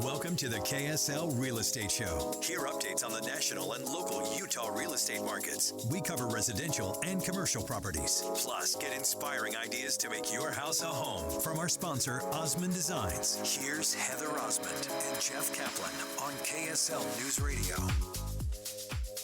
Welcome to the KSL Real Estate Show. Hear updates on the national and local Utah real estate markets. We cover residential and commercial properties. Plus, get inspiring ideas to make your house a home from our sponsor, Osmond Designs. Here's Heather Osmond and Jeff Caplan on KSL News Radio.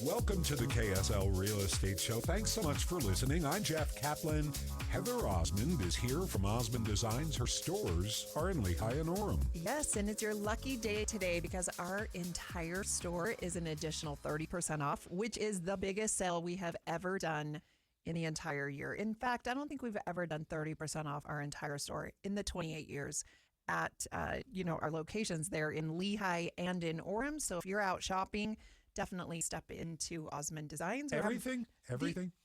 Welcome to the KSL Real Estate Show. Thanks so much for listening. I'm Jeff Caplan. Heather Osmond is here from Osmond Designs. Her stores are in Lehigh and Orem. Yes, and it's your lucky day today because our entire store is an additional 30% off, which is the biggest sale we have ever done in the entire year. In fact, I don't think we've ever done 30% off our entire store in the 28 years at our locations there in Lehigh and in Orem. So if you're out shopping, definitely step into Osmond Designs. Everything?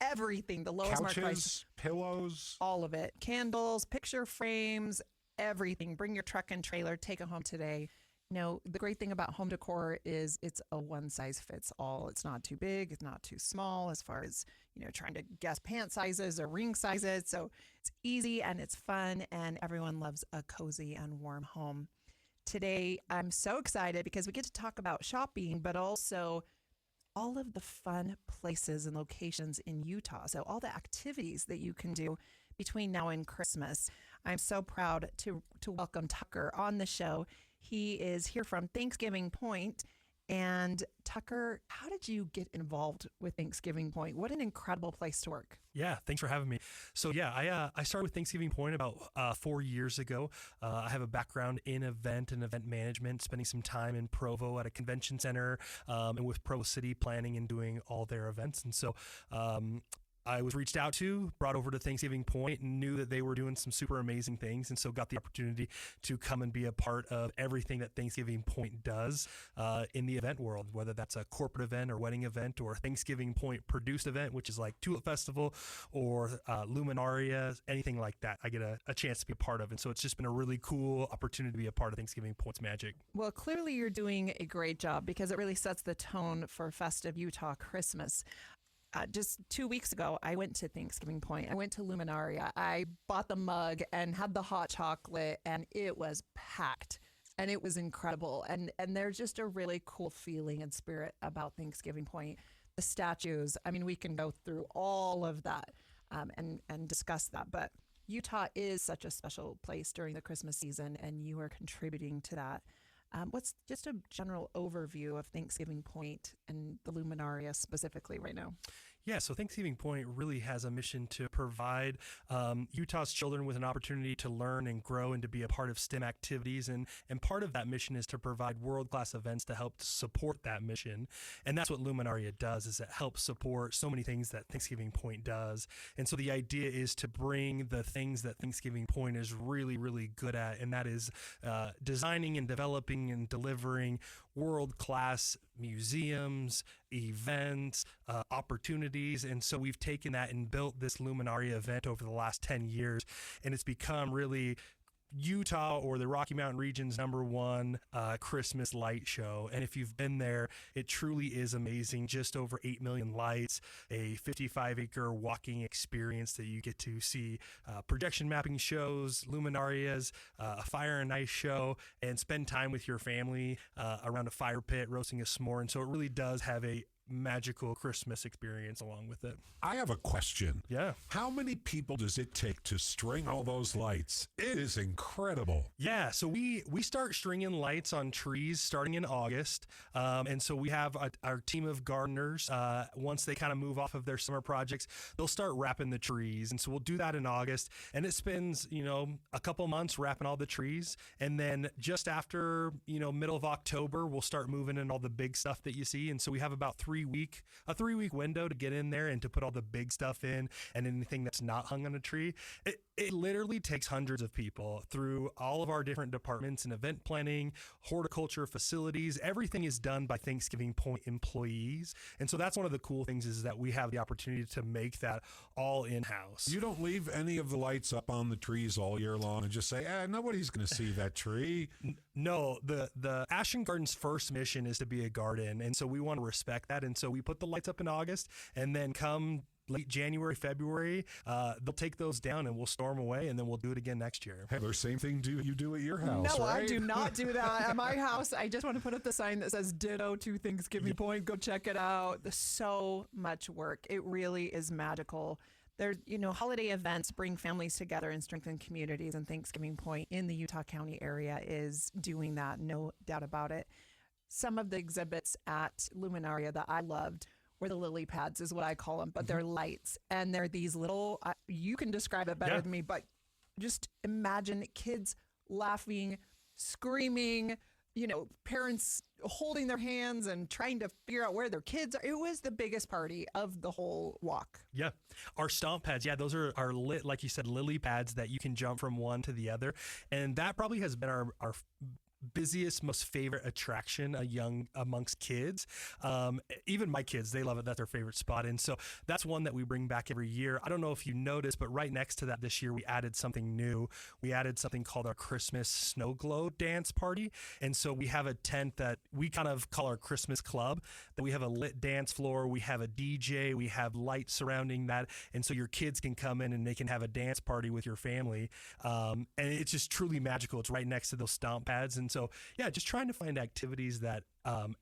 Everything. The lowest mark price. Couches, pillows. All of it. Candles, picture frames, everything. Bring your truck and trailer. Take it home today. The great thing about home decor is it's a one size fits all. It's not too big. It's not too small as far as, trying to guess pant sizes or ring sizes. So it's easy and it's fun and everyone loves a cozy and warm home. Today, I'm so excited because we get to talk about shopping, but also all of the fun places and locations in Utah. So all the activities that you can do between now and Christmas. I'm so proud to welcome Tucker on the show. He is here from Thanksgiving Point. And Tucker, how did you get involved with Thanksgiving Point? What an incredible place to work. Yeah, thanks for having me. So I started with Thanksgiving Point about 4 years ago. I have a background in event and event management, spending some time in Provo at a convention center and with Provo City planning and doing all their events. And so I was reached out to, brought over to Thanksgiving Point, and knew that they were doing some super amazing things, and so got the opportunity to come and be a part of everything that Thanksgiving Point does in the event world, whether that's a corporate event or wedding event or Thanksgiving Point produced event, which is like Tulip Festival or Luminaria, anything like that. I get a chance to be a part of, and so it's just been a really cool opportunity to be a part of Thanksgiving Point's magic. Well, clearly you're doing a great job because it really sets the tone for festive Utah Christmas. Just 2 weeks ago, I went to Thanksgiving Point. I went to Luminaria. I bought the mug and had the hot chocolate, and it was packed, and it was incredible. And there's just a really cool feeling and spirit about Thanksgiving Point. The statues, we can go through all of that and discuss that. But Utah is such a special place during the Christmas season, and you are contributing to that. What's just a general overview of Thanksgiving Point and the Luminaria specifically right now? Yeah, so Thanksgiving Point really has a mission to provide Utah's children with an opportunity to learn and grow and to be a part of STEM activities. And part of that mission is to provide world-class events to help support that mission. And that's what Luminaria does, is it helps support so many things that Thanksgiving Point does. And so the idea is to bring the things that Thanksgiving Point is really, really good at, and that is designing and developing and delivering world-class museums, events, opportunities. And so we've taken that and built this Luminaria event over the last 10 years, and it's become really Utah or the Rocky Mountain region's #1 Christmas light show. And if you've been there, it truly is amazing. Just over 8 million lights, a 55-acre walking experience that you get to see projection mapping shows, luminarias, a fire and ice show, and spend time with your family around a fire pit roasting a s'more. And so it really does have a magical Christmas experience along with it. I have a question. Yeah. How many people does it take to string all those lights? It is incredible. Yeah, so we start stringing lights on trees starting in August. And so we have our team of gardeners. Once they kind of move off of their summer projects, they'll start wrapping the trees. And so we'll do that in August. And it spends, a couple months wrapping all the trees. And then just after, middle of October, we'll start moving in all the big stuff that you see. And so we have about a 3-week window to get in there and to put all the big stuff in and anything that's not hung on a tree. It literally takes hundreds of people through all of our different departments and event planning, horticulture facilities. Everything is done by Thanksgiving Point employees. And so that's one of the cool things is that we have the opportunity to make that all in-house. You don't leave any of the lights up on the trees all year long and just say, nobody's going to see that tree. No, the Ashton Garden's first mission is to be a garden. And so we want to respect that. And so we put the lights up in August, and then come late January, February, they'll take those down and we'll store them away, and then we'll do it again next year. Heather, same thing you do at your house, No, right? I do not do that at my house. I just want to put up the sign that says ditto to Thanksgiving Point. Go check it out. There's so much work. It really is magical. There's, holiday events bring families together and strengthen communities, and Thanksgiving Point in the Utah County area is doing that, no doubt about it. Some of the exhibits at Luminaria that I loved were the lily pads, is what I call them, but they're lights. And they're these little, you can describe it better than me, but just imagine kids laughing, screaming, parents holding their hands and trying to figure out where their kids are. It was the biggest party of the whole walk. Yeah. Our stomp pads, those are lit, like you said, lily pads that you can jump from one to the other. And that probably has been our busiest, most favorite attraction amongst kids. Even my kids, they love it. That's their favorite spot. And so that's one that we bring back every year. I don't know if you noticed, but right next to that this year, we added something new. We added something called our Christmas Snow Glow Dance Party. And so we have a tent that we kind of call our Christmas Club, that we have a lit dance floor. We have a DJ. We have lights surrounding that. And so your kids can come in and they can have a dance party with your family. And it's just truly magical. It's right next to those stomp pads. And so, just trying to find activities that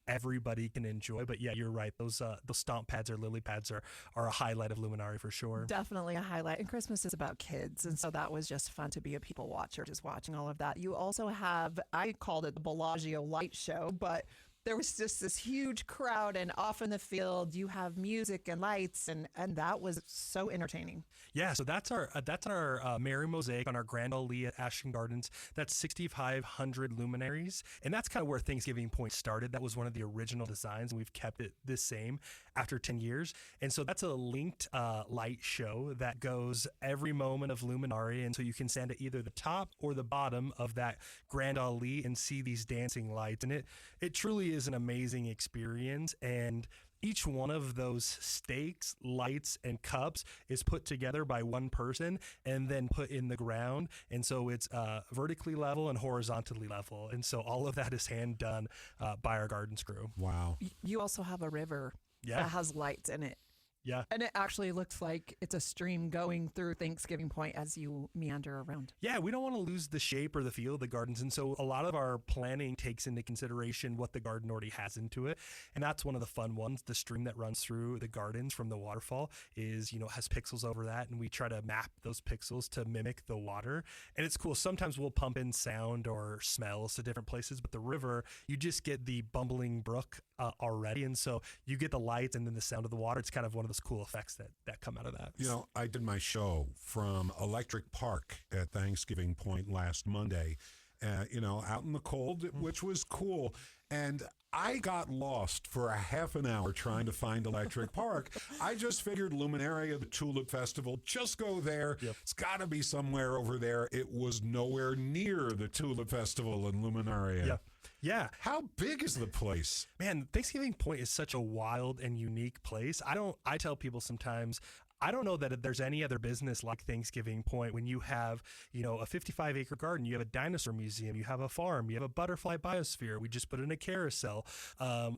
everybody can enjoy. But you're right. Those stomp pads or lily pads are a highlight of Luminari for sure. Definitely a highlight. And Christmas is about kids. And so that was just fun to be a people watcher, just watching all of that. You also have, I called it the Bellagio light show, but there was just this huge crowd, and off in the field you have music and lights, and that was so entertaining. Yeah, so that's our Merry Mosaic on our Grand Ali at Ashton Gardens. That's 6,500 luminaries, and that's kind of where Thanksgiving Point started. That was one of the original designs, and we've kept it the same after 10 years. And so that's a linked light show that goes every moment of Luminari, and so you can stand at either the top or the bottom of that Grand Ali and see these dancing lights, and it truly is an amazing experience. And each one of those stakes, lights, and cups is put together by one person and then put in the ground. And so it's vertically level and horizontally level. And so all of that is hand done by our gardens crew. Wow. You also have a river that has lights in it. Yeah. And it actually looks like it's a stream going through Thanksgiving Point as you meander around. Yeah, we don't want to lose the shape or the feel of the gardens. And so a lot of our planning takes into consideration what the garden already has into it. And that's one of the fun ones. The stream that runs through the gardens from the waterfall is, has pixels over that. And we try to map those pixels to mimic the water. And it's cool. Sometimes we'll pump in sound or smells to different places. But the river, you just get the bumbling brook already. And so you get the lights and then the sound of the water. It's kind of one of those cool effects that come out of that. I did my show from Electric Park at Thanksgiving Point last Monday, out in the cold, which was cool. And I got lost for a half an hour trying to find Electric Park. I just figured Luminaria, the Tulip Festival, just go there. Yep. It's got to be somewhere over there. It was nowhere near the Tulip Festival in Luminaria. Yep. Yeah. How big is the place? Man, Thanksgiving Point is such a wild and unique place. I tell people sometimes, I don't know that there's any other business like Thanksgiving Point when you have, a 55-acre garden, you have a dinosaur museum, you have a farm, you have a butterfly biosphere. We just put in a carousel.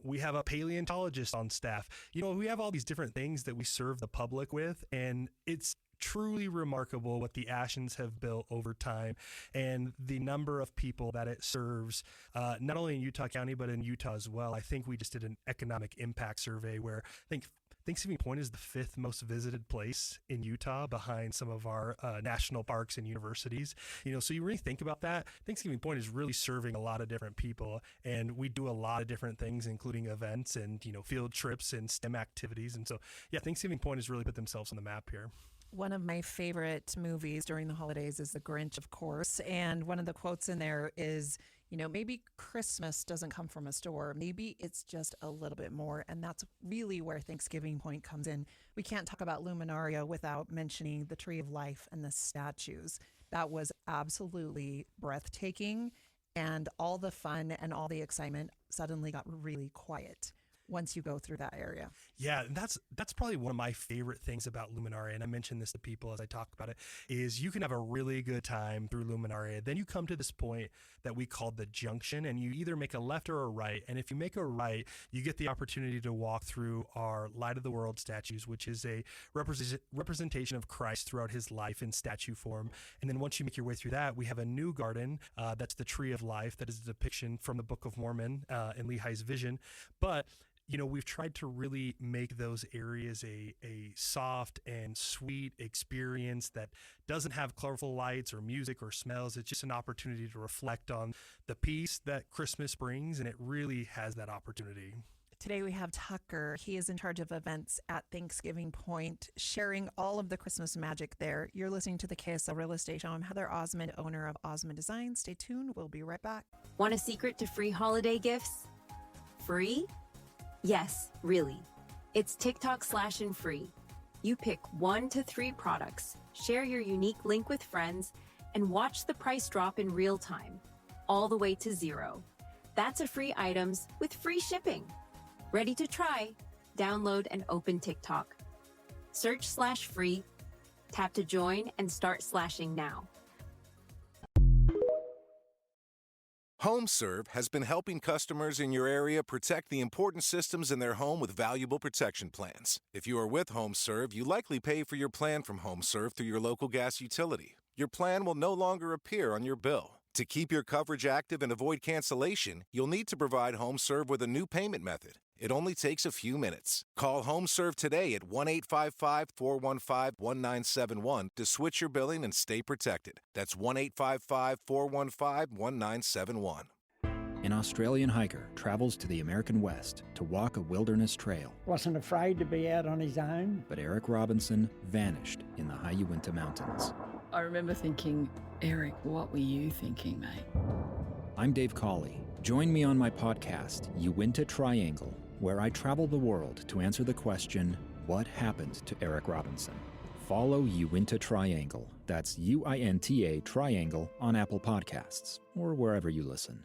We have a paleontologist on staff. We have all these different things that we serve the public with, and it's truly remarkable what the Ashens have built over time and the number of people that it serves, not only in Utah County, but in Utah as well. I think we just did an economic impact survey where I think Thanksgiving Point is the 5th most visited place in Utah behind some of our national parks and universities. So you really think about that. Thanksgiving Point is really serving a lot of different people, and we do a lot of different things, including events and, field trips and STEM activities. And so, Thanksgiving Point has really put themselves on the map here. One of my favorite movies during the holidays is The Grinch, of course. And one of the quotes in there is, maybe Christmas doesn't come from a store. Maybe it's just a little bit more. And that's really where Thanksgiving Point comes in. We can't talk about Luminaria without mentioning the Tree of Life and the statues. That was absolutely breathtaking. And all the fun and all the excitement suddenly got really quiet. once you go through that area. Yeah, and that's probably one of my favorite things about Luminaria, and I mention this to people as I talk about it, is you can have a really good time through Luminaria. Then you come to this point that we call the junction, and you either make a left or a right. And if you make a right, you get the opportunity to walk through our Light of the World statues, which is a representation of Christ throughout his life in statue form. And then once you make your way through that, we have a new garden, that's the Tree of Life, that is a depiction from the Book of Mormon in Lehi's vision. But we've tried to really make those areas a soft and sweet experience that doesn't have colorful lights or music or smells. It's just an opportunity to reflect on the peace that Christmas brings, and it really has that opportunity. Today we have Tucker. He is in charge of events at Thanksgiving Point, sharing all of the Christmas magic there. You're listening to the KSL Real Estate Show. I'm Heather Osmond, owner of Osmond Design. Stay tuned. We'll be right back. Want a secret to free holiday gifts? Free? Yes, really. It's TikTok slash and free. You pick 1 to 3 products, share your unique link with friends, and watch the price drop in real time, all the way to 0. That's a free items with free shipping. Ready to try? Download and open TikTok. Search /free, tap to join, and start slashing now. HomeServe has been helping customers in your area protect the important systems in their home with valuable protection plans. If you are with HomeServe, you likely pay for your plan from HomeServe through your local gas utility. Your plan will no longer appear on your bill. To keep your coverage active and avoid cancellation, you'll need to provide HomeServe with a new payment method. It only takes a few minutes. Call HomeServe today at 1-855-415-1971 to switch your billing and stay protected. That's 1-855-415-1971. An Australian hiker travels to the American West to walk a wilderness trail. Wasn't afraid to be out on his own. But Eric Robinson vanished in the high Uinta Mountains. I remember thinking, Eric, what were you thinking, mate? I'm Dave Cawley. Join me on my podcast, Uinta Triangle, where I travel the world to answer the question, what happened to Eric Robinson? Follow Uinta Triangle, that's UINTA Triangle, on Apple Podcasts or wherever you listen.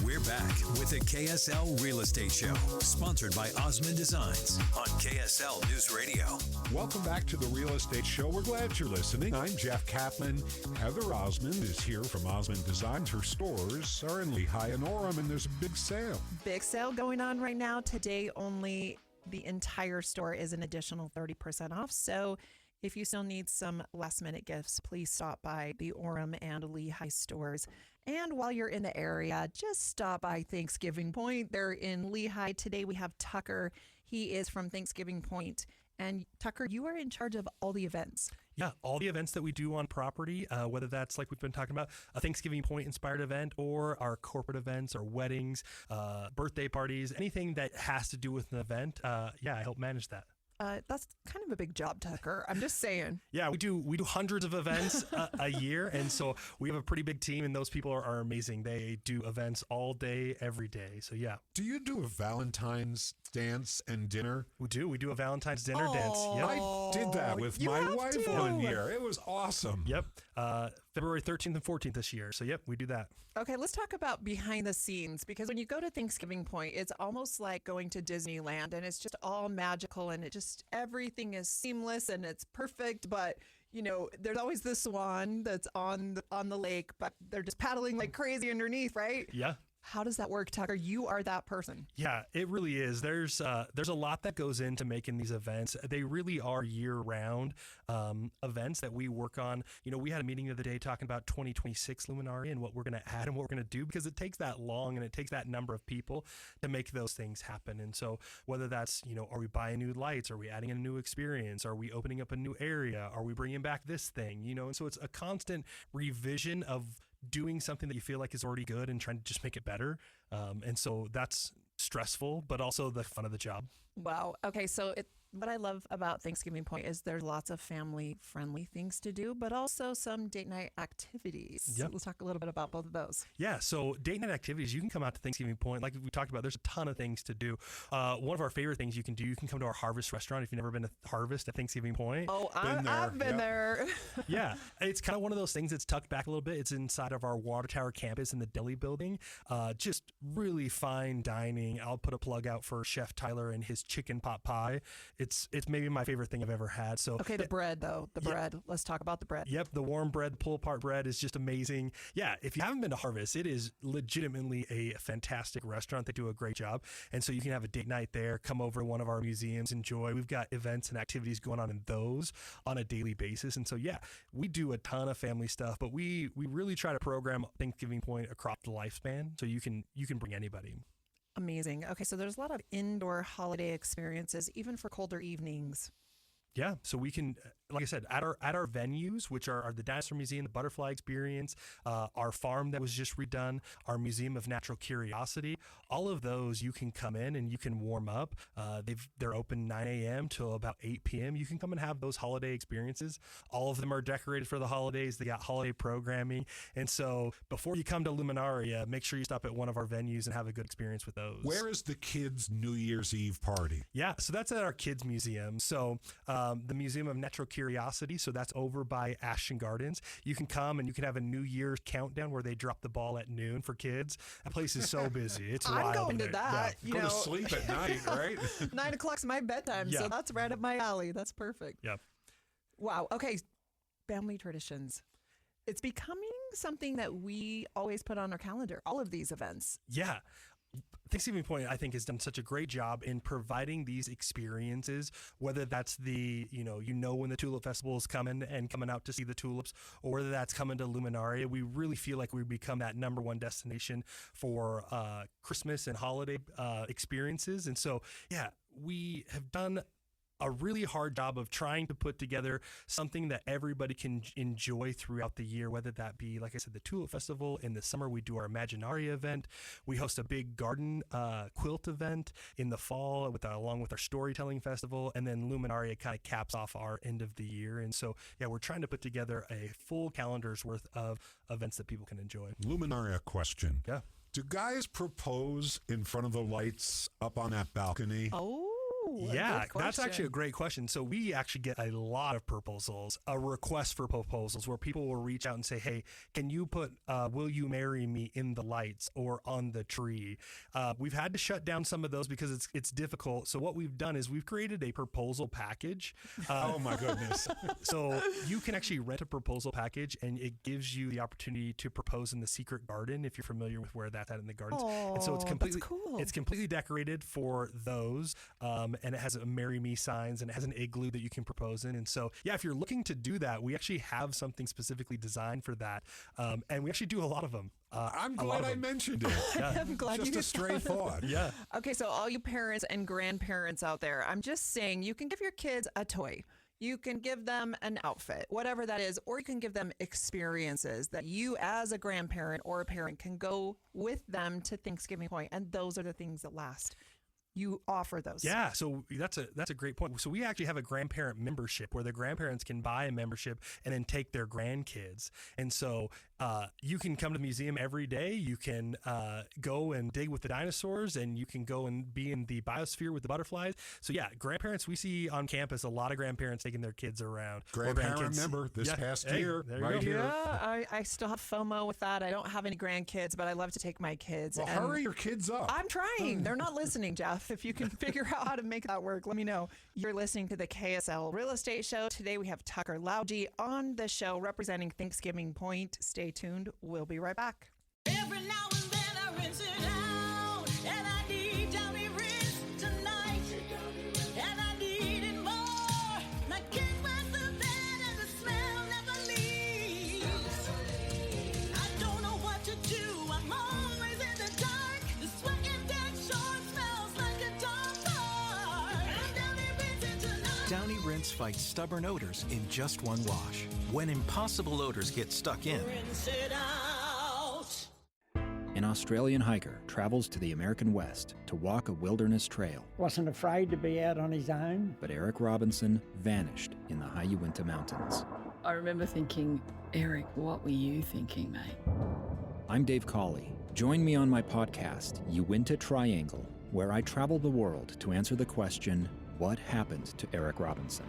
We're back with the KSL Real Estate Show, sponsored by Osmond Designs on KSL News Radio. Welcome back to the Real Estate Show. We're glad you're listening. I'm Jeff Caplan. Heather Osmond is here from Osmond Designs. Her stores are in Lehigh and Orem, and there's a big sale. Big sale going on right now. Today only the entire store is an additional 30% off. So if you still need some last minute gifts, please stop by the Orem and Lehigh stores. And while you're in the area, just stop by Thanksgiving Point. They're in Lehigh. Today we have Tucker. He is from Thanksgiving Point. And Tucker, you are in charge of all the events. Yeah, all the events that we do on property, whether that's like we've been talking about, a Thanksgiving Point inspired event, or our corporate events or weddings, birthday parties, anything that has to do with an event. I help manage that. That's kind of a big job, Tucker. I'm just saying. Yeah, we do hundreds of events a year, and so we have a pretty big team, and those people are amazing. They do events all day, every day. So yeah. Do you do a Valentine's dance and dinner? We do. We do a Valentine's dinner dance. Yep. I did that with you my have wife to. one year. It was awesome. Yep. February 13th and 14th this year. So yep, we do that. Okay, let's talk about behind the scenes, because when you go to Thanksgiving Point, it's almost like going to Disneyland, and it's just all magical, and everything is seamless and it's perfect. But there's always the swan that's on the lake, but they're just paddling like crazy underneath, right? Yeah. How does that work, Tucker? You are that person. Yeah, it really is. There's a lot that goes into making these events. They really are year-round events that we work on. We had a meeting the other day talking about 2026 Luminaria and what we're going to add and what we're going to do, because it takes that long and it takes that number of people to make those things happen. And so whether that's, are we buying new lights? Are we adding a new experience? Are we opening up a new area? Are we bringing back this thing? And so it's a constant revision of doing something that you feel like is already good and trying to just make it better. And so that's stressful, but also the fun of the job. Wow. Okay. So What I love about Thanksgiving Point is there's lots of family-friendly things to do, but also some date night activities. Yep. Let's talk a little bit about both of those. Yeah, so date night activities, you can come out to Thanksgiving Point. Like we talked about, there's a ton of things to do. One of our favorite things you can do, you can come to our Harvest restaurant if you've never been to Harvest at Thanksgiving Point. Oh, I've been there. Yeah, it's kind of one of those things that's tucked back a little bit. It's inside of our Water Tower campus in the deli building. Just really fine dining. I'll put a plug out for Chef Tyler and his chicken pot pie. It's maybe my favorite thing I've ever had. So okay, the bread though, bread. Let's talk about the bread. Yep, the warm bread, pull apart bread is just amazing. Yeah, if you haven't been to Harvest, it is legitimately a fantastic restaurant. They do a great job. And so you can have a date night there, come over to one of our museums, enjoy. We've got events and activities going on in those on a daily basis. And so, yeah, we do a ton of family stuff, but we really try to program Thanksgiving Point across the lifespan so you can bring anybody. Amazing. Okay, so there's a lot of indoor holiday experiences, even for colder evenings. Yeah, so we can, like I said, at our venues, which are the Dinosaur Museum, the Butterfly Experience, our farm that was just redone, our Museum of Natural Curiosity, all of those you can come in and you can warm up. They're open 9 a.m. till about 8 p.m. You can come and have those holiday experiences. All of them are decorated for the holidays. They got holiday programming. And so before you come to Luminaria, make sure you stop at one of our venues and have a good experience with those. Where is the kids' New Year's Eve party? Yeah, so that's at our kids' museum. So the Museum of Natural Curiosity, so that's over by Ashton Gardens. You can come and you can have a New Year's countdown where they drop the ball at noon for kids. That place is so busy. It's I'm wild. going to that. Yeah. Go to sleep at night, right? 9 o'clock's my bedtime, so that's right up my alley. That's perfect. Yep. Wow. Okay, family traditions. It's becoming something that we always put on our calendar, all of these events. Yeah. Thanksgiving Point, I think, has done such a great job in providing these experiences, whether that's when the Tulip Festival is coming out to see the tulips, or whether that's coming to Luminaria. We really feel like we've become that number one destination for Christmas and holiday experiences. And so, yeah, we have done a really hard job of trying to put together something that everybody can enjoy throughout the year, whether that be, like I said, the Tulip Festival. In the summer, we do our Imaginaria event. We host a big garden quilt event in the fall along with our storytelling festival. And then Luminaria kind of caps off our end of the year. And so, yeah, we're trying to put together a full calendar's worth of events that people can enjoy. Luminaria question. Yeah. Do guys propose in front of the lights up on that balcony? Oh. Yeah, that's actually a great question. So we actually get a lot of proposals, a request for proposals where people will reach out and say, hey, can you put will you marry me in the lights or on the tree? We've had to shut down some of those because it's difficult. So what we've done is we've created a proposal package. Oh, my goodness. So you can actually rent a proposal package, and it gives you the opportunity to propose in the secret garden if you're familiar with where that's at in the gardens. Oh, and so it's completely cool. It's completely decorated for those. And it has a marry me signs, and it has an igloo that you can propose in. And so, yeah, if you're looking to do that, we actually have something specifically designed for that. And we actually do a lot of them. I'm glad I mentioned it. Yeah. I'm glad just you a stray thought. Yeah. Okay, so all you parents and grandparents out there, I'm just saying you can give your kids a toy. You can give them an outfit, whatever that is, or you can give them experiences that you as a grandparent or a parent can go with them to Thanksgiving Point, and those are the things that last. You offer those. Yeah, so that's a great point. So we actually have a grandparent membership where the grandparents can buy a membership and then take their grandkids. And so you can come to the museum every day. You can go and dig with the dinosaurs, and you can go and be in the biosphere with the butterflies. So yeah, grandparents, we see on campus a lot of grandparents taking their kids around. Grandparent member this past year, right here. Yeah, I still have FOMO with that. I don't have any grandkids, but I love to take my kids. Well, hurry your kids up. I'm trying. They're not listening, Jeff. If you can figure out how to make that work, let me know. You're listening to the KSL Real Estate Show. Today we have Tucker Lougee on the show representing Thanksgiving Point. Stay tuned. We'll be right back. Every now and then I rinse it out, and I need Downy rinse tonight, and I need it more. My kids wet the bed and the smell never leaves. I don't know what to do. I'm always in the dark. The sweat in that short smells like a dog park. I'm Downy rinsing tonight. Downy Rinse fights stubborn odors in just one wash. When impossible odors get stuck in, Rinse it out. An Australian hiker travels to the American West to walk a wilderness trail. Wasn't afraid to be out on his own. But Eric Robinson vanished in the high Uinta Mountains. I remember thinking, Eric, what were you thinking, mate? I'm Dave Cawley. Join me on my podcast, Uinta Triangle, where I travel the world to answer the question, what happened to Eric Robinson?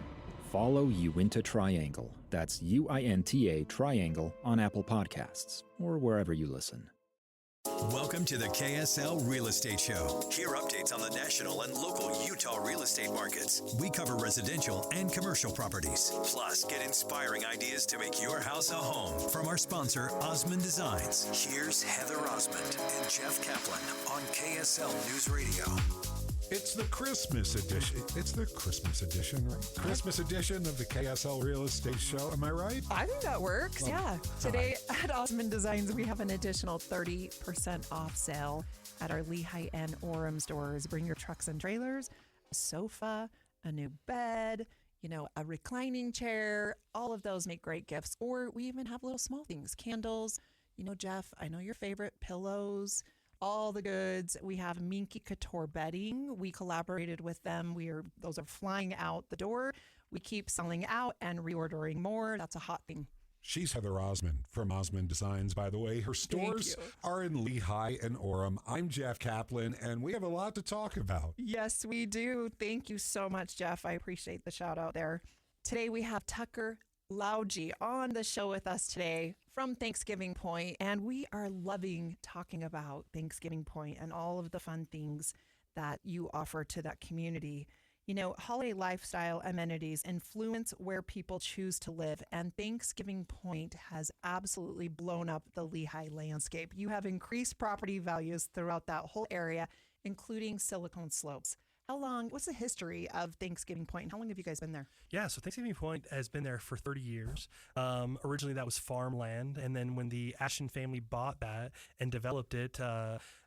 Follow Uinta Triangle. That's UINTA Triangle on Apple Podcasts or wherever you listen. Welcome to the KSL Real Estate Show. Hear updates on the national and local Utah real estate markets. We cover residential and commercial properties. Plus, get inspiring ideas to make your house a home from our sponsor, Osmond Designs. Here's Heather Osmond and Jeff Caplan on KSL News Radio. It's the Christmas edition. It's the Christmas edition, right? Christmas edition of the KSL Real Estate Show. Am I right? I think that works. Well, yeah. Today at Osmond Designs, we have an additional 30% off sale at our Lehigh and Orem stores. Bring your trucks and trailers, a sofa, a new bed, a reclining chair. All of those make great gifts. Or we even have little small things, candles. Jeff, I know your favorite, pillows. All the goods. We have Minky Couture bedding. We collaborated with them. Those are flying out the door. We keep selling out and reordering more. That's a hot thing. She's Heather Osmond from Osmond Designs, by the way. Her stores are in Lehigh and Orem. I'm Jeff Caplan, and we have a lot to talk about. Yes, we do. Thank you so much, Jeff. I appreciate the shout out there. Today we have Tucker Lougee on the show with us today from Thanksgiving Point, and we are loving talking about Thanksgiving Point and all of the fun things that you offer to that community. Holiday lifestyle amenities influence where people choose to live, and Thanksgiving Point has absolutely blown up the Lehigh landscape. You have increased property values throughout that whole area, including Silicon Slopes. What's the history of Thanksgiving Point, and how long have you guys been there? Yeah, so Thanksgiving Point has been there for 30 years. Originally, that was farmland, and then when the Ashton family bought that and developed it,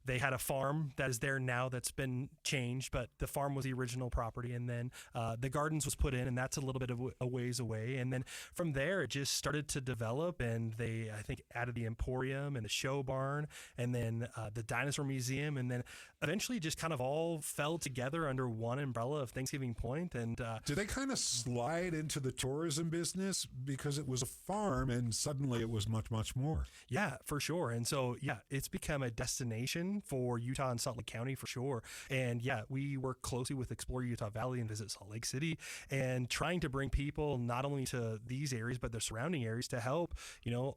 they had a farm that is there now that's been changed, but the farm was the original property, and then the gardens was put in, and that's a little bit of a ways away. And then from there, it just started to develop, and they, I think, added the Emporium and the show barn, and then the Dinosaur Museum, and then eventually just kind of all fell together under one umbrella of Thanksgiving Point. And did they kind of slide into the tourism business because it was a farm and suddenly it was much, much more? Yeah, for sure. And so, it's become a destination for Utah and Salt Lake County for sure. And we work closely with Explore Utah Valley and Visit Salt Lake City, and trying to bring people not only to these areas, but the surrounding areas to help,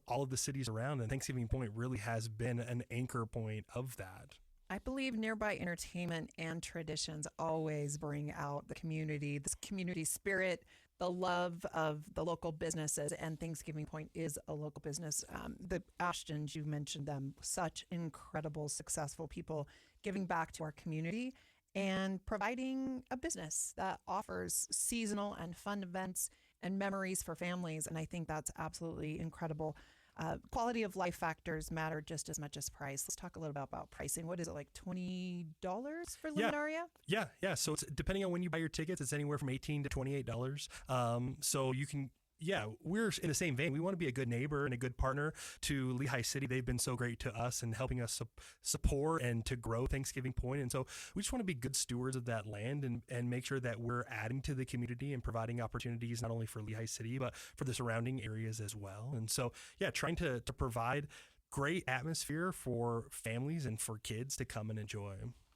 all of the cities around. And Thanksgiving Point really has been an anchor point of that. I believe nearby entertainment and traditions always bring out the community, this community spirit, the love of the local businesses, and Thanksgiving Point is a local business. The Ashtons, you mentioned them, such incredible, successful people giving back to our community and providing a business that offers seasonal and fun events and memories for families. And I think that's absolutely incredible. Quality of life factors matter just as much as price. Let's talk a little bit about pricing. What is it, like $20 for Luminaria? Yeah. So it's depending on when you buy your tickets, it's anywhere from $18 to $28. So you can. Yeah, we're in the same vein. We want to be a good neighbor and a good partner to Lehigh City. They've been so great to us and helping us support and to grow Thanksgiving Point. And so we just want to be good stewards of that land and make sure that we're adding to the community and providing opportunities not only for Lehigh City, but for the surrounding areas as well. And so, trying to provide great atmosphere for families and for kids to come and enjoy.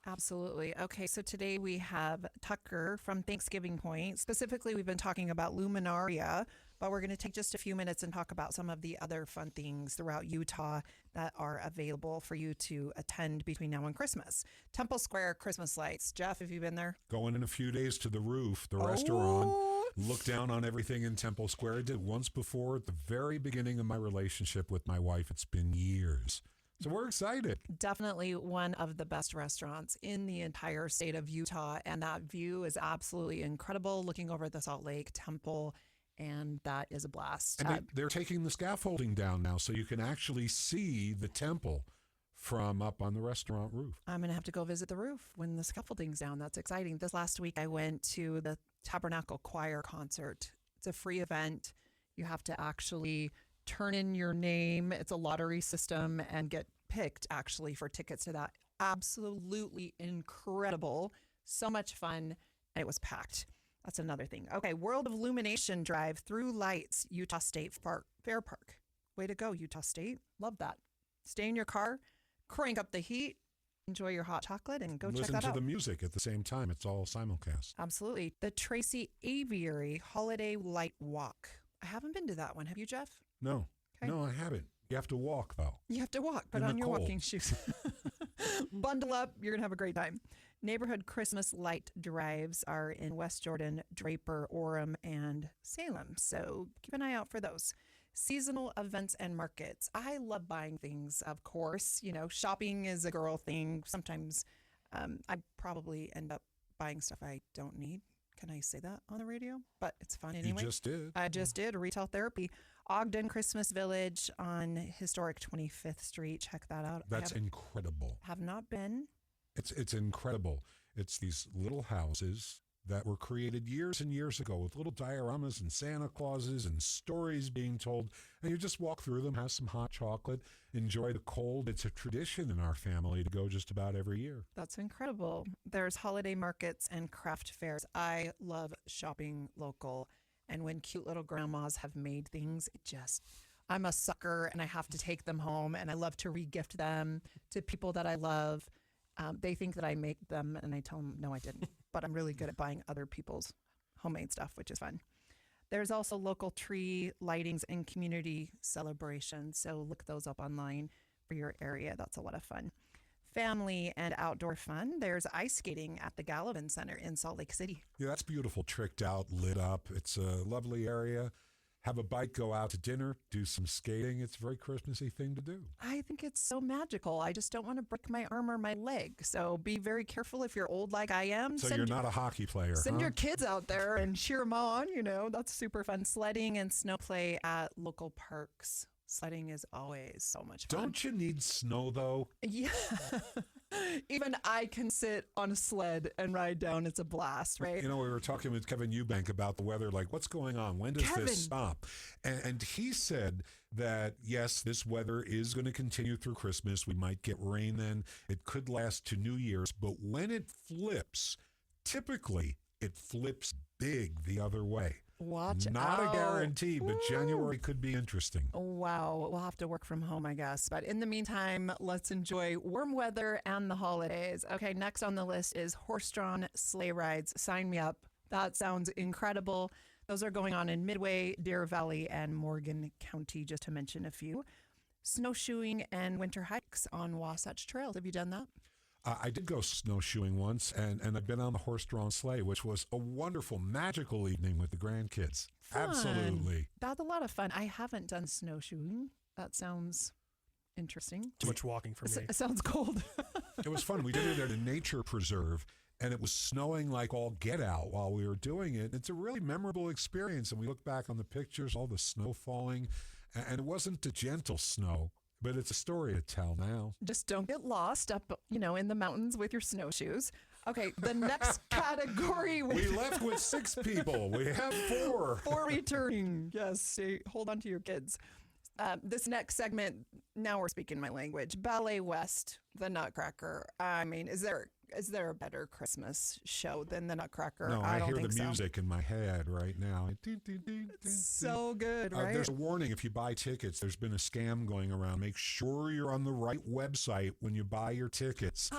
Absolutely. Okay, so today we have Tucker from Thanksgiving Point. Specifically, we've been talking about Luminaria, but we're going to take just a few minutes and talk about some of the other fun things throughout Utah that are available for you to attend between now and Christmas. Temple Square Christmas lights. Jeff, have you been there? Going in a few days to the roof, the restaurant. Look down on everything in Temple Square. I did once before at the very beginning of my relationship with my wife. It's been years. So we're excited. Definitely one of the best restaurants in the entire state of Utah. And that view is absolutely incredible, looking over the Salt Lake Temple. And that is a blast. And they're taking the scaffolding down now, so you can actually see the temple from up on the restaurant roof. I'm going to have to go visit the roof when the scaffolding's down. That's exciting. This last week, I went to the Tabernacle Choir concert. It's a free event. You have to actually turn in your name. It's a lottery system and get picked actually for tickets to that. Absolutely incredible. So much fun. And it was packed. That's another thing. Okay, World of Illumination Drive through Lights, Utah State Fair Park. Way to go, Utah State. Love that. Stay in your car, crank up the heat, enjoy your hot chocolate, and go check that out. Listen to the music at the same time. It's all simulcast. Absolutely. The Tracy Aviary Holiday Light Walk. I haven't been to that one. Have you, Jeff? No. Okay. No, I haven't. You have to walk, though. You have to walk. Put In the on your cold. walking shoes. Bundle up. You're going to have a great time. Neighborhood Christmas light drives are in West Jordan, Draper, Orem, and Salem. So keep an eye out for those. Seasonal events and markets. I love buying things, of course. You know, shopping is a girl thing. Sometimes I probably end up buying stuff I don't need. Can I say that on the radio? But it's fun anyway. You just did. I just did. Retail therapy. Ogden Christmas Village on historic 25th Street. Check that out. That's incredible. Have not been. It's incredible. It's these little houses that were created years and years ago with little dioramas and Santa Clauses and stories being told. And you just walk through them, have some hot chocolate, enjoy the cold. It's a tradition in our family to go just about every year. That's incredible. There's holiday markets and craft fairs. I love shopping local. And when cute little grandmas have made things, I'm a sucker and I have to take them home. And I love to re-gift them to people that I love. They think that I make them, and I tell them, no, I didn't. But I'm really good at buying other people's homemade stuff, which is fun. There's also local tree lightings and community celebrations. So look those up online for your area. That's a lot of fun. Family and outdoor fun. There's ice skating at the Gallivan Center in Salt Lake City. Yeah, that's beautiful, tricked out, lit up. It's a lovely area. Have a bite, go out to dinner, do some skating. It's a very Christmassy thing to do. I think it's so magical. I just don't want to break my arm or my leg. So be very careful if you're old like I am. So you're not a hockey player, Send huh? your kids out there and cheer them on. You know, that's super fun. Sledding and snow play at local parks. Sledding is always so much fun. Don't you need snow, though? Yeah. Even I can sit on a sled and ride down. It's a blast, right? You know, we were talking with Kevin Eubank about the weather, like what's going on? When does this stop? And he said that, yes, this weather is going to continue through Christmas. We might get rain then. It could last to New Year's. But when it flips, typically it flips big the other way. Watch Not out. a guarantee, but January could be interesting. Wow. We'll have to work from home, I guess. But in the meantime, let's enjoy warm weather and the holidays. Okay, next on the list is horse-drawn sleigh rides. Sign me up. That sounds incredible. Those are going on in Midway, Deer Valley, and Morgan County, just to mention a few. Snowshoeing and winter hikes on Wasatch Trails. Have you done that? I did go snowshoeing once, and I've been on the horse-drawn sleigh, which was a wonderful, magical evening with the grandkids. Fun. Absolutely. That's a lot of fun. I haven't done snowshoeing. That sounds interesting. Too much walking for me. It sounds cold. It was fun. We did it at a nature preserve, and it was snowing like all get out while we were doing it. It's a really memorable experience, and we look back on the pictures, all the snow falling, and it wasn't a gentle snow. But it's a story to tell now. Just don't get lost up, in the mountains with your snowshoes. Okay, the next category. We left with 6 people. We have 4. 4 returning. Yes, hold on to your kids. This next segment, now we're speaking my language. Ballet West, the Nutcracker. I mean, is there a better Christmas show than the Nutcracker? No, I don't hear think the so. music in my head right now. It's so good, right? There's a warning if you buy tickets. There's been a scam going around. Make sure you're on the right website when you buy your tickets.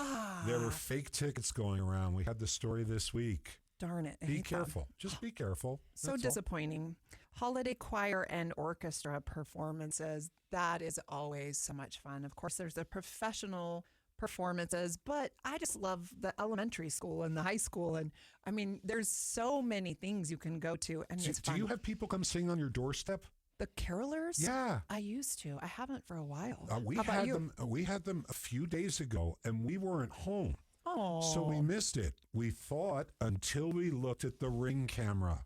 There were fake tickets going around. We had the story this week. Darn it. I Be hate that. careful. Just be careful. So That's all. disappointing. Holiday choir and orchestra performances. That is always so much fun. Of course, there's the professional performances, but I just love the elementary school and the high school. And I mean, there's so many things you can go to, and it's Do fun. you have people come sing on your doorstep? The carolers? Yeah. I used to. I haven't for a while. We How about had you? them. We had them a few days ago, and we weren't home. Oh. So we missed it. We thought until we looked at the Ring camera,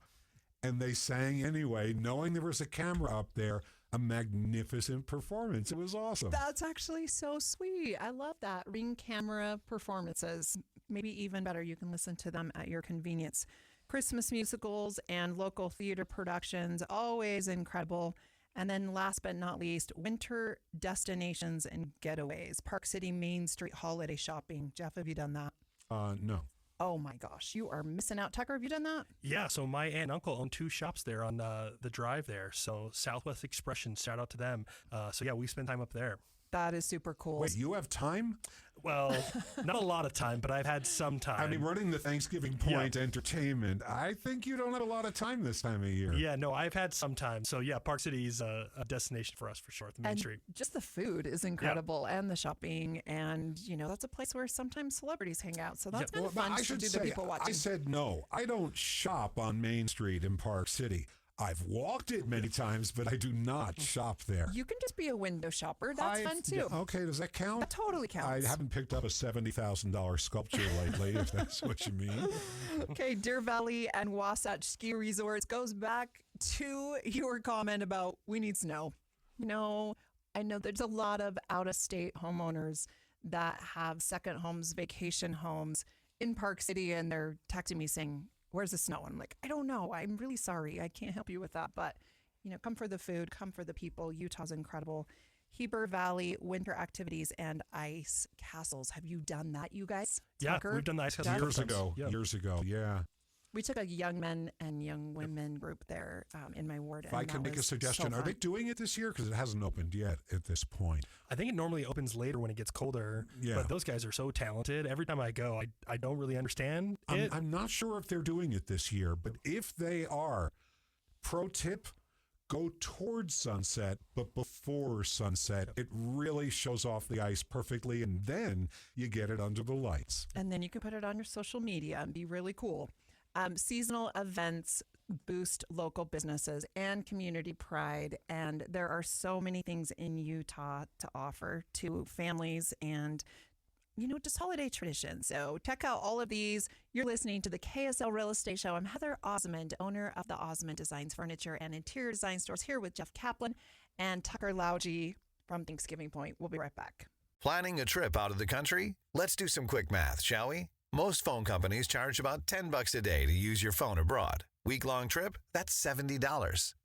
and they sang anyway, knowing there was a camera up there. A magnificent performance. It was awesome. That's actually so sweet. I love that. Ring camera performances. Maybe even better, you can listen to them at your convenience. Christmas musicals and local theater productions, always incredible. And then last but not least, winter destinations and getaways. Park City Main Street holiday shopping. Jeff, have you done that? No. Oh my gosh, you are missing out. Tucker, have you done that? Yeah, so my aunt and uncle own 2 shops there on the drive there. So Southwest Expression, shout out to them. So yeah, we spend time up there. That is super cool. Wait, you have time? Well, not a lot of time, but I've had some time. I mean, running the Thanksgiving Point entertainment, I think you don't have a lot of time this time of year. Yeah, no, I've had some time. So yeah, Park City is a destination for us for sure at the Main And Street. just the food is incredible, and the shopping, and that's a place where sometimes celebrities hang out. So that's kind of fun I to should do say, the people watching. I said no. I don't shop on Main Street in Park City. I've walked it many times, but I do not shop there. You can just be a window shopper. That's fun too. Okay, does that count? That totally counts. I haven't picked up a $70,000 sculpture lately, if that's what you mean. Okay, Deer Valley and Wasatch Ski Resorts goes back to your comment about we need snow. I know there's a lot of out-of-state homeowners that have second homes, vacation homes in Park City, and they're texting me saying, where's the snow? I'm like, I don't know. I'm really sorry. I can't help you with that. But, come for the food, come for the people. Utah's incredible. Heber Valley, winter activities and ice castles. Have you done that, you guys? Yeah, Tucker? we've done the ice castles Years ago, yeah. We took a young men and young women group there in my ward. If I can make a suggestion, are they doing it this year? Because it hasn't opened yet at this point. I think it normally opens later when it gets colder. Yeah. But those guys are so talented. Every time I go, I don't really understand it. I'm not sure if they're doing it this year, but if they are, pro tip, go towards sunset, but before sunset. It really shows off the ice perfectly, and then you get it under the lights. And then you can put it on your social media and be really cool. Seasonal events boost local businesses and community pride. And there are so many things in Utah to offer to families and, just holiday traditions. So check out all of these. You're listening to the KSL Real Estate Show. I'm Heather Osmond, owner of the Osmond Designs Furniture and Interior Design Stores, here with Jeff Caplan and Tucker Lougee from Thanksgiving Point. We'll be right back. Planning a trip out of the country? Let's do some quick math, shall we? Most phone companies charge about $10 a day to use your phone abroad. Week-long trip? That's $70.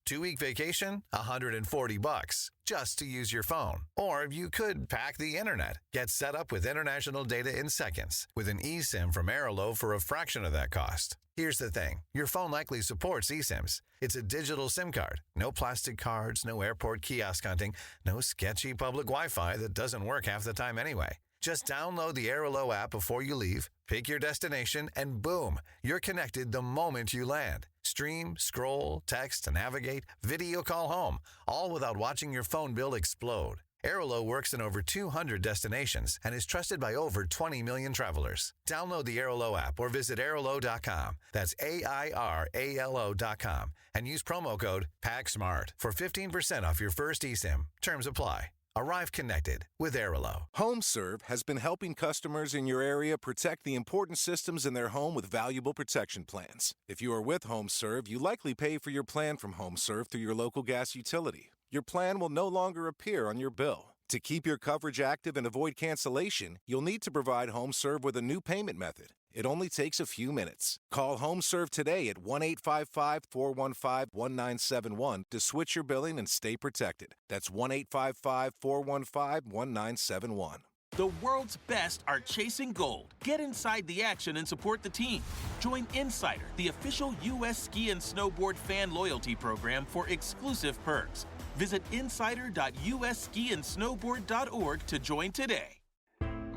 2-week vacation? $140 just to use your phone. Or you could pack the internet. Get set up with international data in seconds with an eSIM from Airalo for a fraction of that cost. Here's the thing. Your phone likely supports eSIMs. It's a digital SIM card. No plastic cards, no airport kiosk hunting, no sketchy public Wi-Fi that doesn't work half the time anyway. Just download the Airalo app before you leave, pick your destination, and boom, you're connected the moment you land. Stream, scroll, text, navigate, video call home, all without watching your phone bill explode. Airalo works in over 200 destinations and is trusted by over 20 million travelers. Download the Airalo app or visit airalo.com. That's AIRALO.com and use promo code PACSMART for 15% off your first eSIM. Terms apply. Arrive connected with Airalo. HomeServe has been helping customers in your area protect the important systems in their home with valuable protection plans. If you are with HomeServe, you likely pay for your plan from HomeServe through your local gas utility. Your plan will no longer appear on your bill. To keep your coverage active and avoid cancellation, you'll need to provide HomeServe with a new payment method. It only takes a few minutes. Call HomeServe today at 1-855-415-1971 to switch your billing and stay protected. That's 1-855-415-1971. The world's best are chasing gold. Get inside the action and support the team. Join Insider, the official U.S. ski and snowboard fan loyalty program, for exclusive perks. Visit insider.usskiandsnowboard.org to join today.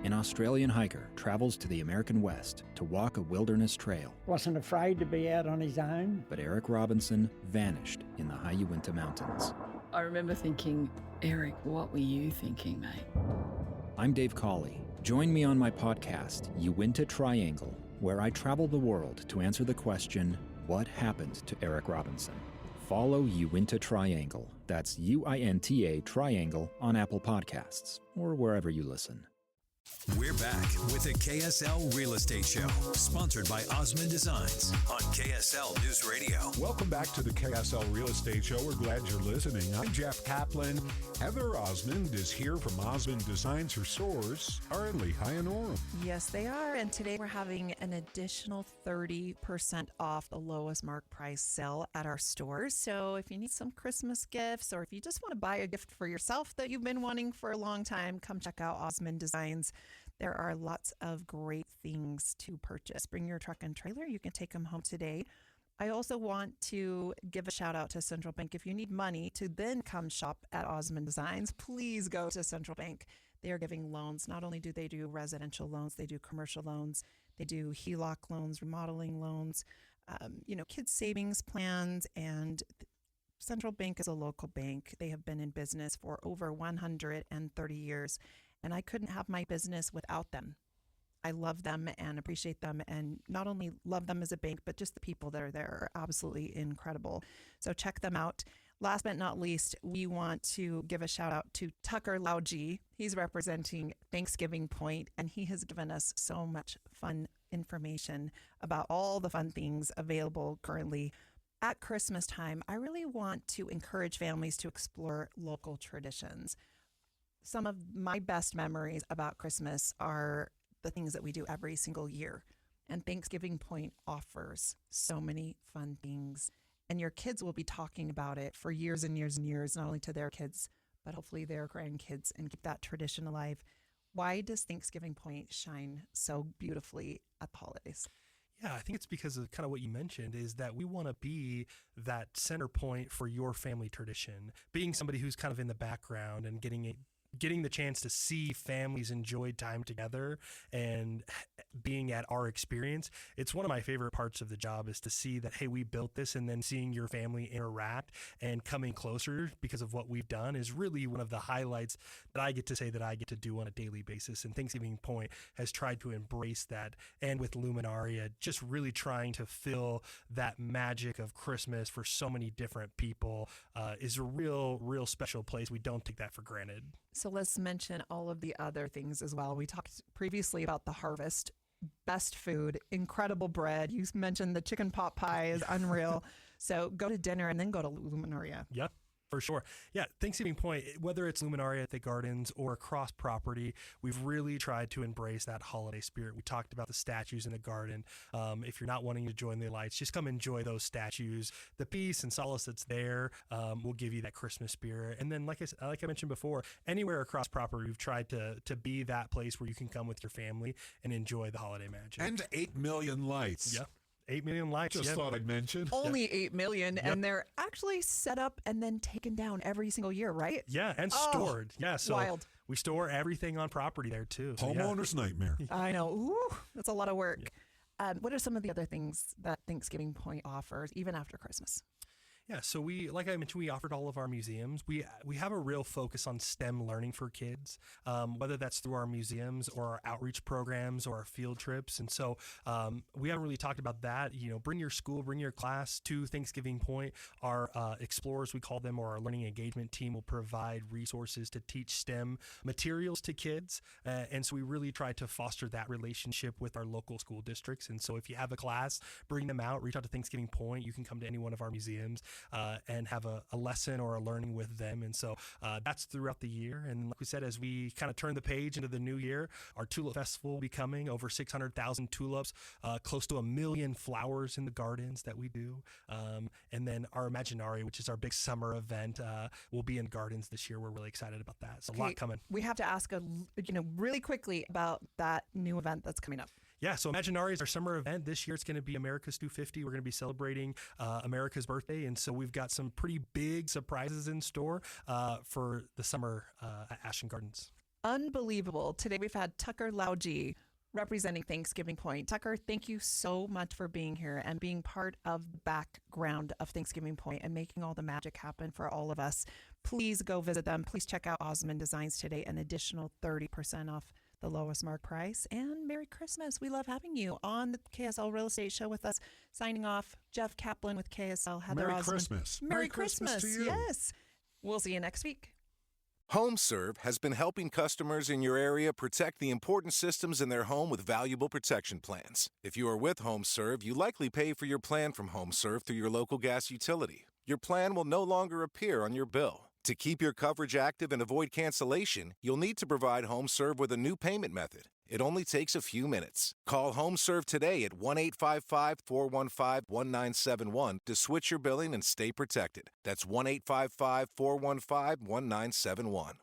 An Australian hiker travels to the American West to walk a wilderness trail. Wasn't afraid to be out on his own. But Eric Robinson vanished in the high Uinta Mountains. I remember thinking, Eric, what were you thinking, mate? I'm Dave Cawley. Join me on my podcast, Uinta Triangle, where I travel the world to answer the question, what happened to Eric Robinson? Follow Uinta Triangle. That's UINTA Triangle on Apple Podcasts or wherever you listen. We're back with the KSL Real Estate Show, sponsored by Osmond Designs on KSL News Radio. Welcome back to the KSL Real Estate Show. We're glad you're listening. I'm Jeff Caplan. Heather Osmond is here from Osmond Designs. Her stores are in Lehigh and Orem. Yes, they are. And today we're having an additional 30% off the lowest mark price sale at our stores. So if you need some Christmas gifts, or if you just want to buy a gift for yourself that you've been wanting for a long time, come check out Osmond Designs. There are lots of great things to purchase. Bring your truck and trailer. You can take them home today. I also want to give a shout out to Central Bank. If you need money to then come shop at Osmond Designs, please go to Central Bank. They are giving loans. Not only do they do residential loans, they do commercial loans. They do HELOC loans, remodeling loans, kids savings plans. And Central Bank is a local bank. They have been in business for over 130 years. And I couldn't have my business without them. I love them and appreciate them, and not only love them as a bank, but just the people that are there are absolutely incredible. So check them out. Last but not least, we want to give a shout out to Tucker Lougee. He's representing Thanksgiving Point, and he has given us so much fun information about all the fun things available currently. At Christmas time, I really want to encourage families to explore local traditions. Some of my best memories about Christmas are the things that we do every single year. And Thanksgiving Point offers so many fun things. And your kids will be talking about it for years and years and years, not only to their kids, but hopefully their grandkids, and keep that tradition alive. Why does Thanksgiving Point shine so beautifully at the holidays? Yeah, I think it's because of kind of what you mentioned, is that we want to be that center point for your family tradition. Being somebody who's kind of in the background and getting the chance to see families enjoy time together and being at our experience, it's one of my favorite parts of the job, is to see that, hey, we built this, and then seeing your family interact and coming closer because of what we've done is really one of the highlights that I get to say that I get to do on a daily basis. And Thanksgiving Point has tried to embrace that, and with Luminaria, just really trying to fill that magic of Christmas for so many different people is a real special place. We don't take that for granted. So let's mention all of the other things as well. We talked previously about the harvest, best food, incredible bread. You mentioned the chicken pot pie is unreal. So go to dinner and then go to Luminaria. Yep. For sure. Yeah, Thanksgiving Point, whether it's Luminaria at the Gardens or across property, we've really tried to embrace that holiday spirit. We talked about the statues in the garden. If you're not wanting to join the lights, just come enjoy those statues. The peace and solace that's there will give you that Christmas spirit. And then, like I mentioned before, anywhere across property, we've tried to be that place where you can come with your family and enjoy the holiday magic. And 8 million lights. Yeah. 8 million lights. Just thought I'd mention. Only 8 million, and they're actually set up and then taken down every single year, right? Yeah, and stored. Yeah, so wild. We store everything on property there too. So Homeowner's nightmare. I know. Ooh, that's a lot of work. What are some of the other things that Thanksgiving Point offers, even after Christmas? Yeah, so like I mentioned, we offered all of our museums. We have a real focus on STEM learning for kids, whether that's through our museums or our outreach programs or our field trips. And so we haven't really talked about that. Bring your school, bring your class to Thanksgiving Point. Our explorers, we call them, or our learning engagement team, will provide resources to teach STEM materials to kids. And so we really try to foster that relationship with our local school districts. And so if you have a class, bring them out, reach out to Thanksgiving Point. You can come to any one of our museums and have a lesson or a learning with them. And so that's throughout the year. And like we said, as we kind of turn the page into the new year, our Tulip Festival will be coming, over 600,000 tulips, close to 1 million flowers in the gardens that we do. And then our Imaginari, which is our big summer event, will be in gardens this year. We're really excited about that. So a lot coming. We have to ask really quickly about that new event that's coming up. Yeah, so Imaginari is our summer event. This year it's going to be America's 250. We're going to be celebrating America's birthday. And so we've got some pretty big surprises in store for the summer at Ashton Gardens. Unbelievable. Today we've had Tucker Lougee representing Thanksgiving Point. Tucker, thank you so much for being here and being part of the background of Thanksgiving Point and making all the magic happen for all of us. Please go visit them. Please check out Osmond Designs today. An additional 30% off the lowest mark price. And Merry Christmas. We love having you on the KSL Real Estate Show with us. Signing off, Jeff Caplan with KSL. Heather Merry Osmond. Christmas. Merry Christmas. to you. Yes. We'll see you next week. HomeServe has been helping customers in your area protect the important systems in their home with valuable protection plans. If you are with HomeServe, you likely pay for your plan from HomeServe through your local gas utility. Your plan will no longer appear on your bill. To keep your coverage active and avoid cancellation, you'll need to provide HomeServe with a new payment method. It only takes a few minutes. Call HomeServe today at 1-855-415-1971 to switch your billing and stay protected. That's 1-855-415-1971.